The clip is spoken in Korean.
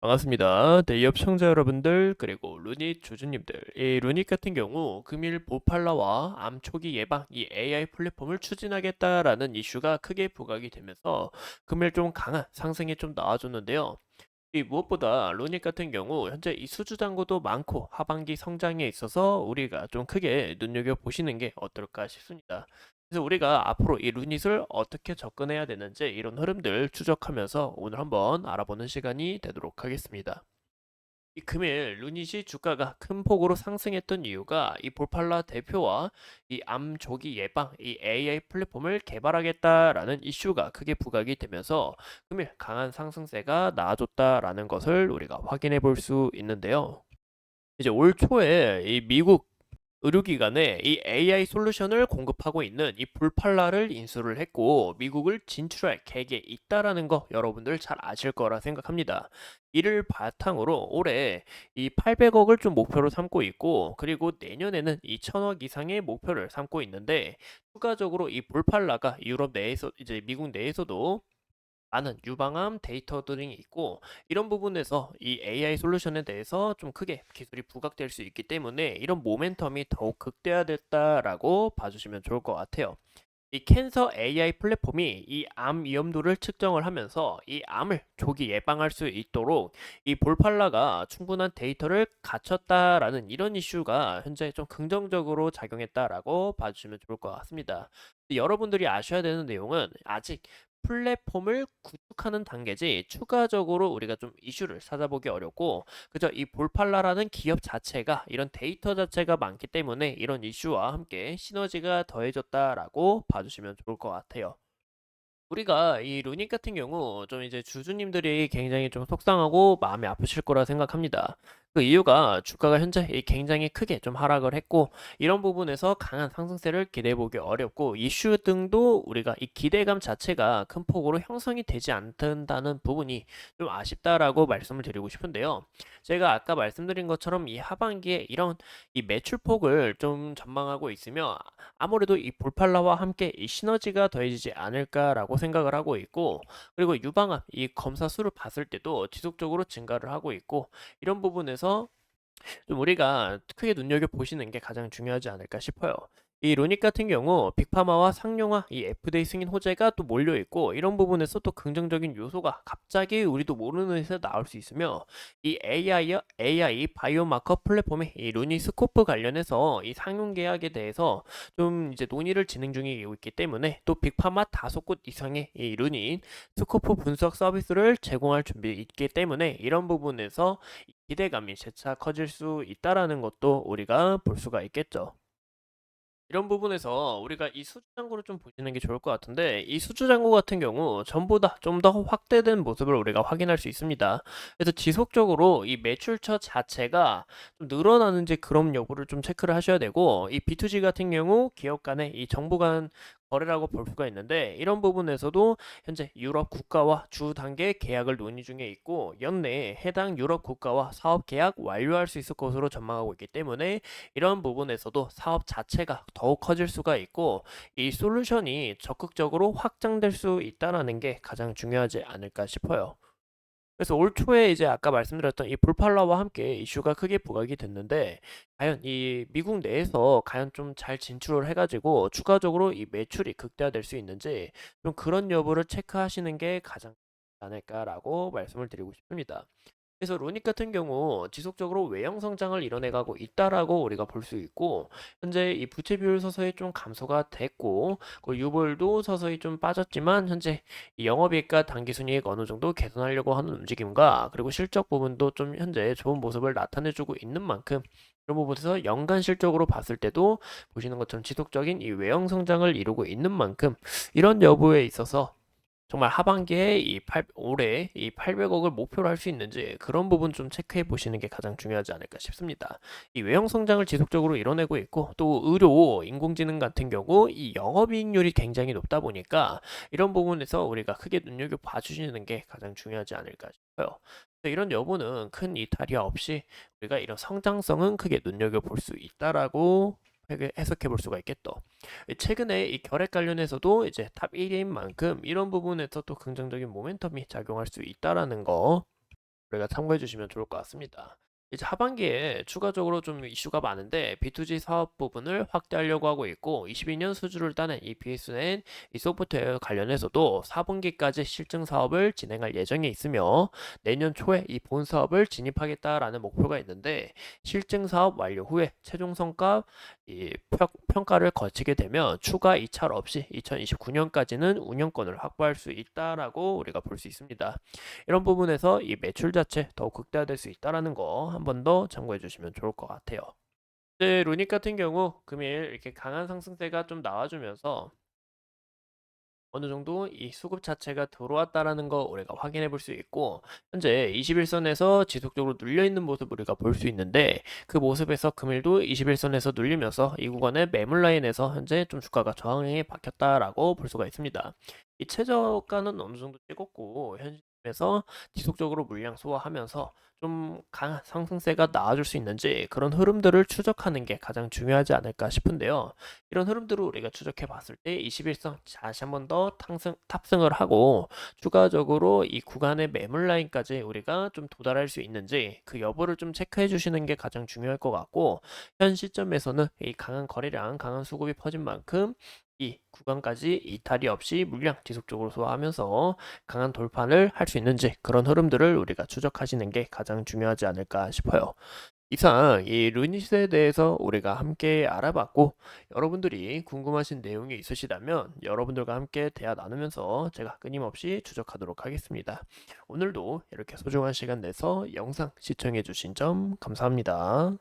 반갑습니다. 대기업 시청자 여러분들 그리고 루닛 주주님들. 이 루닛 같은 경우 금일 보팔라와 암 초기 예방 이 AI 플랫폼을 추진하겠다라는 이슈가 크게 부각이 되면서 금일 좀 강한 상승이 좀 나와줬는데요. 이 무엇보다 루닛 같은 경우 현재 이 수주 잔고도 많고 하반기 성장에 있어서 우리가 좀 크게 눈여겨 보시는 게 어떨까 싶습니다. 그래서 우리가 앞으로 이 루닛을 어떻게 접근해야 되는지 이런 흐름들 추적하면서 오늘 한번 알아보는 시간이 되도록 하겠습니다. 이 금일 루닛이 주가가 큰 폭으로 상승했던 이유가 이 볼팔라 대표와 이 암 조기 예방 이 AI 플랫폼을 개발하겠다라는 이슈가 크게 부각이 되면서 금일 강한 상승세가 나아졌다라는 것을 우리가 확인해 볼 수 있는데요. 이제 올 초에 이 미국 의료기관에 이 AI 솔루션을 공급하고 있는 이 불팔라를 인수를 했고 미국을 진출할 계획에 있다라는 거 여러분들 잘 아실 거라 생각합니다. 이를 바탕으로 올해 이 800억을 좀 목표로 삼고 있고 그리고 내년에는 이 1000억 이상의 목표를 삼고 있는데 추가적으로 이 불팔라가 유럽 내에서 이제 미국 내에서도 많은 유방암 데이터들이 있고 이런 부분에서 이 AI 솔루션에 대해서 좀 크게 기술이 부각될 수 있기 때문에 이런 모멘텀이 더욱 극대화됐다라고 봐주시면 좋을 것 같아요. 이 캔서 AI 플랫폼이 이 암 위험도를 측정을 하면서 이 암을 조기 예방할 수 있도록 이 볼팔라가 충분한 데이터를 갖췄다라는 이런 이슈가 현재 좀 긍정적으로 작용했다라고 봐주시면 좋을 것 같습니다. 여러분들이 아셔야 되는 내용은 아직 플랫폼을 구축하는 단계지 추가적으로 우리가 좀 이슈를 찾아보기 어렵고 그저 이 볼팔라라는 기업 자체가 이런 데이터 자체가 많기 때문에 이런 이슈와 함께 시너지가 더해졌다라고 봐주시면 좋을 것 같아요. 우리가 이 루닛 같은 경우 좀 이제 주주님들이 굉장히 좀 속상하고 마음이 아프실 거라 생각합니다. 그 이유가 주가가 현재 굉장히 크게 좀 하락을 했고 이런 부분에서 강한 상승세를 기대해 보기 어렵고 이슈 등도 우리가 이 기대감 자체가 큰 폭으로 형성이 되지 않는다는 부분이 좀 아쉽다라고 말씀을 드리고 싶은데요. 제가 아까 말씀드린 것처럼 이 하반기에 이런 이 매출폭을 좀 전망하고 있으며 아무래도 이 볼팔라와 함께 이 시너지가 더해지지 않을까라고 생각을 하고 있고 그리고 유방암 이 검사 수를 봤을 때도 지속적으로 증가를 하고 있고 이런 부분에서 좀 우리가 크게 눈여겨 보시는 게 가장 중요하지 않을까 싶어요. 이 루닉 같은 경우 빅파마와 상용화, 이 FDA 승인 호재가 또 몰려 있고 이런 부분에서 또 긍정적인 요소가 갑자기 우리도 모르는 데서 나올 수 있으며 이 AI 바이오마커 플랫폼의 이 루니 스코프 관련해서 이 상용 계약에 대해서 좀 이제 논의를 진행 중에 있기 때문에 또 빅파마 5곳 이상의 이 루니 스코프 분석 서비스를 제공할 준비 있기 때문에 이런 부분에서 기대감이 재차 커질 수 있다라는 것도 우리가 볼 수가 있겠죠. 이런 부분에서 우리가 이 수주 잔고를 좀 보시는 게 좋을 것 같은데 이 수주 잔고 같은 경우 전보다 좀 더 확대된 모습을 우리가 확인할 수 있습니다. 그래서 지속적으로 이 매출처 자체가 좀 늘어나는지 그런 여부를 좀 체크를 하셔야 되고 이 B2G 같은 경우 기업 간의 이 정부 간 거래라고 볼 수가 있는데 이런 부분에서도 현재 유럽 국가와 주 단계 계약을 논의 중에 있고 연내에 해당 유럽 국가와 사업 계약 완료할 수 있을 것으로 전망하고 있기 때문에 이런 부분에서도 사업 자체가 더욱 커질 수가 있고 이 솔루션이 적극적으로 확장될 수 있다라는 게 가장 중요하지 않을까 싶어요. 그래서 올 초에 이제 아까 말씀드렸던 이 볼팔라와 함께 이슈가 크게 부각이 됐는데 과연 이 미국 내에서 과연 좀 잘 진출을 해가지고 추가적으로 이 매출이 극대화될 수 있는지 좀 그런 여부를 체크하시는 게 가장 좋지 않을까라고 말씀을 드리고 싶습니다. 그래서 루닉 같은 경우 지속적으로 외형 성장을 이뤄내가고 있다라고 우리가 볼 수 있고 현재 이 부채 비율 서서히 좀 감소가 됐고 그 유볼도 서서히 좀 빠졌지만 현재 이 영업이익과 당기순이익 어느 정도 개선하려고 하는 움직임과 그리고 실적 부분도 좀 현재 좋은 모습을 나타내주고 있는 만큼 그런 부분에서 연간 실적으로 봤을 때도 보시는 것처럼 지속적인 이 외형 성장을 이루고 있는 만큼 이런 여부에 있어서 정말 하반기에 올해 이 800억을 목표로 할 수 있는지 그런 부분 좀 체크해 보시는 게 가장 중요하지 않을까 싶습니다. 이 외형 성장을 지속적으로 이뤄내고 있고 또 의료, 인공지능 같은 경우 이 영업이익률이 굉장히 높다 보니까 이런 부분에서 우리가 크게 눈여겨 봐주시는 게 가장 중요하지 않을까 싶어요. 이런 여부는 큰 이탈이 없이 우리가 이런 성장성은 크게 눈여겨 볼 수 있다라고 해석해 볼 수가 있겠죠. 최근에 이 결핵 관련해서도 이제 탑 1위인 만큼 이런 부분에서 또 긍정적인 모멘텀이 작용할 수 있다라는 거 우리가 참고해 주시면 좋을 것 같습니다. 이제 하반기에 추가적으로 좀 이슈가 많은데 B2G 사업 부분을 확대하려고 하고 있고 22년 수주를 따낸 이 BSN 이 소프트웨어 관련해서도 4분기까지 실증 사업을 진행할 예정에 있으며 내년 초에 이 본 사업을 진입하겠다라는 목표가 있는데 실증 사업 완료 후에 최종 성과 이 평가를 거치게 되면 추가 이찰 없이 2029년까지는 운영권을 확보할 수 있다라고 우리가 볼 수 있습니다. 이런 부분에서 이 매출 자체 더욱 극대화될 수 있다라는 거 한 번 더 참고해 주시면 좋을 것 같아요. 이제 루닉 같은 경우 금일 이렇게 강한 상승세가 좀 나와주면서 어느 정도 이 수급 자체가 들어왔다라는 거 우리가 확인해 볼 수 있고 현재 21선에서 지속적으로 눌려 있는 모습 우리가 볼 수 있는데 그 모습에서 금일도 21선에서 눌리면서 이 구간의 매물 라인에서 현재 좀 주가가 저항에 박혔다라고 볼 수가 있습니다. 이 최저가는 어느 정도 찍었고 현실에서 지속적으로 물량 소화하면서 좀 강한 상승세가 나와줄 수 있는지 그런 흐름들을 추적하는 게 가장 중요하지 않을까 싶은데요. 이런 흐름들을 우리가 추적해 봤을 때 21선 다시 한 번 더 탑승을 하고 추가적으로 이 구간의 매물 라인까지 우리가 좀 도달할 수 있는지 그 여부를 좀 체크해 주시는 게 가장 중요할 것 같고 현 시점에서는 이 강한 거래량, 강한 수급이 퍼진 만큼 이 구간까지 이탈이 없이 물량 지속적으로 소화하면서 강한 돌파를 할 수 있는지 그런 흐름들을 우리가 추적하시는 게 가장 중요하지 않을까 싶어요. 이상 이 루닛에 대해서 우리가 함께 알아봤고 여러분들이 궁금하신 내용이 있으시다면 여러분들과 함께 대화 나누면서 제가 끊임없이 추적하도록 하겠습니다. 오늘도 이렇게 소중한 시간 내서 영상 시청해 주신 점 감사합니다.